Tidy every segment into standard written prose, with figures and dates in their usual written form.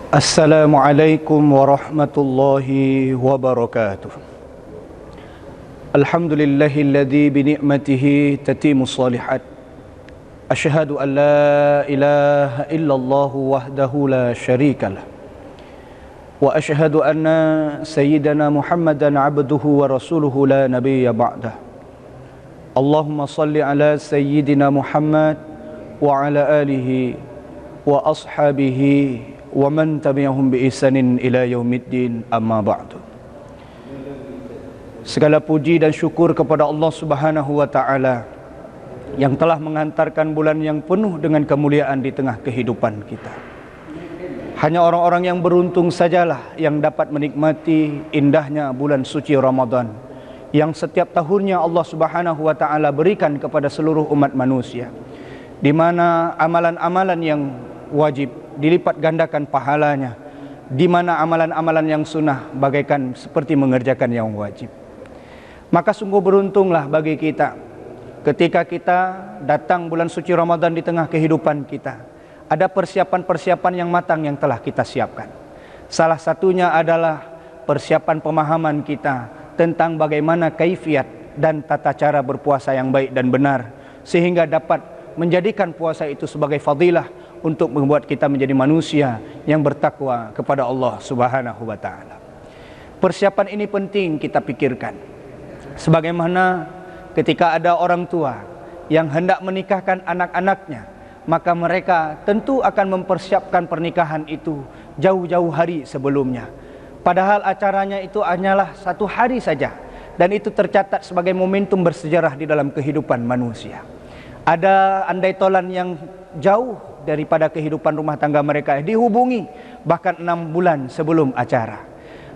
Assalamualaikum warahmatullahi wabarakatuh. Alhamdulillahilladzi bini'matihi tatimmus shalihat. Asyhadu an la ilaha illallah wahdahu la syarikalah. Wa asyhadu anna sayyidana Muhammadan abduhu wa rasuluhu la nabiyya ba'dah. Allahumma salli ala sayyidina Muhammad wa ala alihi wa ashabihi wa man tabi'ahum bi ihsanin ila yaumiddin, amma ba'du. Segala puji dan syukur kepada Allah Subhanahu wa taala yang telah menghantarkan bulan yang penuh dengan kemuliaan di tengah kehidupan kita. Hanya orang-orang yang beruntung sajalah yang dapat menikmati indahnya bulan suci Ramadan yang setiap tahunnya Allah Subhanahu wa taala berikan kepada seluruh umat manusia, di mana amalan-amalan yang wajib dilipat gandakan pahalanya, di mana amalan-amalan yang sunnah bagaikan seperti mengerjakan yang wajib. Maka sungguh beruntunglah bagi kita ketika kita datang bulan suci Ramadan di tengah kehidupan kita. Ada persiapan-persiapan yang matang yang telah kita siapkan. Salah satunya adalah persiapan pemahaman kita tentang bagaimana kaifiat dan tata cara berpuasa yang baik dan benar, sehingga dapat menjadikan puasa itu sebagai fadilah untuk membuat kita menjadi manusia yang bertakwa kepada Allah Subhanahu wa taala. Persiapan ini penting kita pikirkan. Sebagaimana ketika ada orang tua yang hendak menikahkan anak-anaknya, maka mereka tentu akan mempersiapkan pernikahan itu jauh-jauh hari sebelumnya. Padahal acaranya itu hanyalah 1 hari saja, dan itu tercatat sebagai momentum bersejarah di dalam kehidupan manusia. Ada andai tolan yang jauh daripada kehidupan rumah tangga mereka dihubungi bahkan 6 bulan sebelum acara.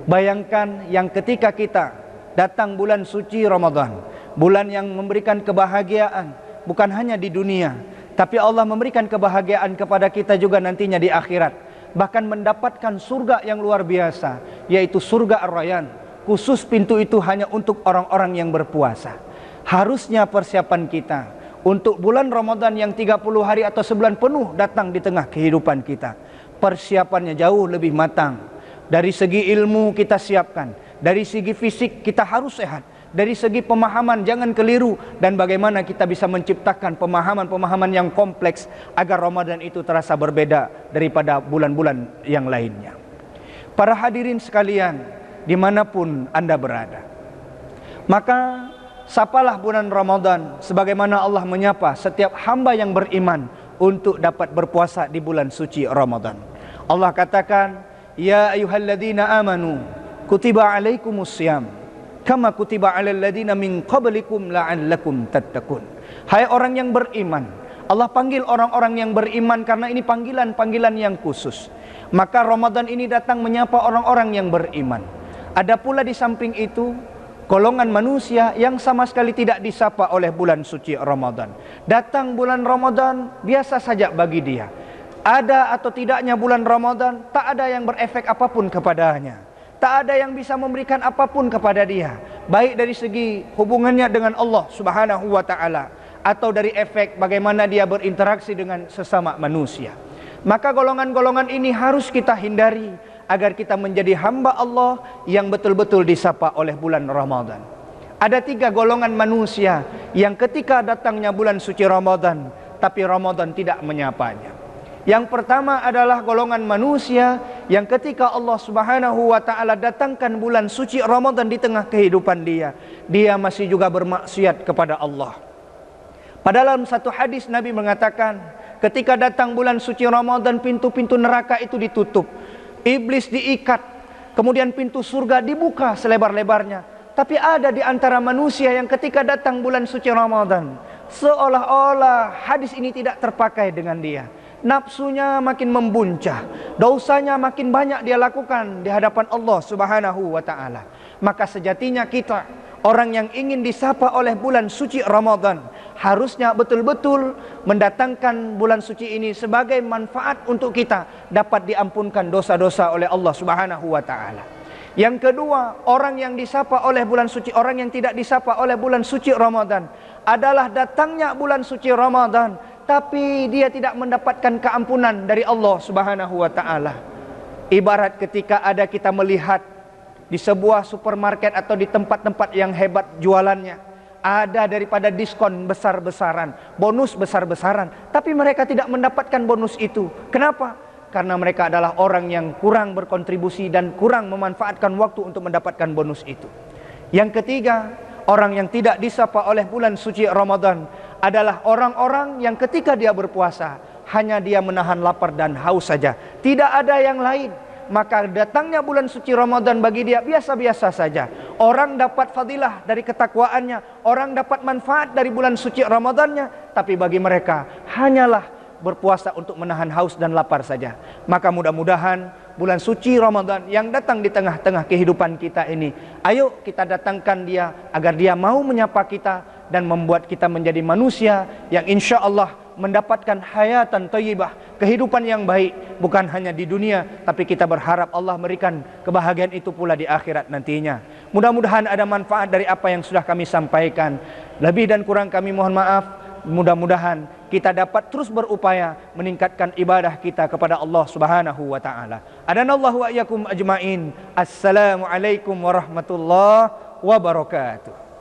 Bayangkan yang ketika kita datang bulan suci Ramadan, bulan yang memberikan kebahagiaan bukan hanya di dunia, tapi Allah memberikan kebahagiaan kepada kita juga nantinya di akhirat, bahkan mendapatkan surga yang luar biasa, yaitu surga Ar-Rayyan. Khusus pintu itu hanya untuk orang-orang yang berpuasa. Harusnya persiapan kita untuk bulan Ramadan yang 30 hari atau sebulan penuh datang di tengah kehidupan kita, persiapannya jauh lebih matang. Dari segi ilmu kita siapkan, dari segi fisik kita harus sehat, dari segi pemahaman jangan keliru, dan bagaimana kita bisa menciptakan pemahaman-pemahaman yang kompleks agar Ramadan itu terasa berbeda daripada bulan-bulan yang lainnya. Para hadirin sekalian, dimanapun Anda berada, maka sapalah bulan Ramadan sebagaimana Allah menyapa setiap hamba yang beriman untuk dapat berpuasa di bulan suci Ramadan. Allah katakan, ya ayyuhalladzina amanu kutiba alaikumussyam kama kutiba alal ladzina min qablikum la'allakum tattaqun. Hai orang yang beriman, Allah panggil orang-orang yang beriman karena ini panggilan-panggilan yang khusus. Maka Ramadan ini datang menyapa orang-orang yang beriman. Ada pula di samping itu golongan manusia yang sama sekali tidak disapa oleh bulan suci Ramadan. Datang bulan Ramadan biasa saja bagi dia. Ada atau tidaknya bulan Ramadan, tak ada yang berefek apapun kepadanya. Tak ada yang bisa memberikan apapun kepada dia, baik dari segi hubungannya dengan Allah Subhanahu wa taala atau dari efek bagaimana dia berinteraksi dengan sesama manusia. Maka golongan-golongan ini harus kita hindari agar kita menjadi hamba Allah yang betul-betul disapa oleh bulan Ramadan. Ada 3 golongan manusia yang ketika datangnya bulan suci Ramadan, tapi Ramadan tidak menyapanya. Yang pertama adalah golongan manusia yang ketika Allah Subhanahu wa taala datangkan bulan suci Ramadan di tengah kehidupan dia, dia masih juga bermaksiat kepada Allah. Padahal dalam satu hadis Nabi mengatakan, ketika datang bulan suci Ramadan, pintu-pintu neraka itu ditutup, iblis diikat, kemudian pintu surga dibuka selebar-lebarnya. Tapi ada di antara manusia yang ketika datang bulan suci Ramadan, seolah-olah hadis ini tidak terpakai dengan dia. Nafsunya makin membuncah, dosanya makin banyak dia lakukan di hadapan Allah Subhanahu wa taala. Maka sejatinya kita, orang yang ingin disapa oleh bulan suci Ramadan, harusnya betul-betul mendatangkan bulan suci ini sebagai manfaat untuk kita dapat diampunkan dosa-dosa oleh Allah Subhanahu wa taala. Yang kedua, orang yang disapa oleh bulan suci, orang yang tidak disapa oleh bulan suci Ramadan adalah datangnya bulan suci Ramadan tapi dia tidak mendapatkan keampunan dari Allah Subhanahu wa taala. Ibarat ketika ada kita melihat di sebuah supermarket atau di tempat-tempat yang hebat jualannya, ada daripada diskon besar-besaran, bonus besar-besaran, tapi mereka tidak mendapatkan bonus itu. Kenapa? Karena mereka adalah orang yang kurang berkontribusi dan kurang memanfaatkan waktu untuk mendapatkan bonus itu. Yang ketiga, orang yang tidak disapa oleh bulan suci Ramadan adalah orang-orang yang ketika dia berpuasa hanya dia menahan lapar dan haus saja, tidak ada yang lain. Maka datangnya bulan suci Ramadan bagi dia biasa-biasa saja. Orang dapat fadilah dari ketakwaannya, orang dapat manfaat dari bulan suci Ramadannya, tapi bagi mereka hanyalah berpuasa untuk menahan haus dan lapar saja. Maka mudah-mudahan bulan suci Ramadan yang datang di tengah-tengah kehidupan kita ini, ayo kita datangkan dia agar dia mau menyapa kita dan membuat kita menjadi manusia yang insya Allah mendapatkan hayatan thayyibah, kehidupan yang baik, bukan hanya di dunia, tapi kita berharap Allah memberikan kebahagiaan itu pula di akhirat nantinya. Mudah-mudahan ada manfaat dari apa yang sudah kami sampaikan. Lebih dan kurang kami mohon maaf. Mudah-mudahan kita dapat terus berupaya meningkatkan ibadah kita kepada Allah Subhanahu wa taala. Adanallahu wa iyyakum ajmain. Assalamualaikum warahmatullahi wabarakatuh.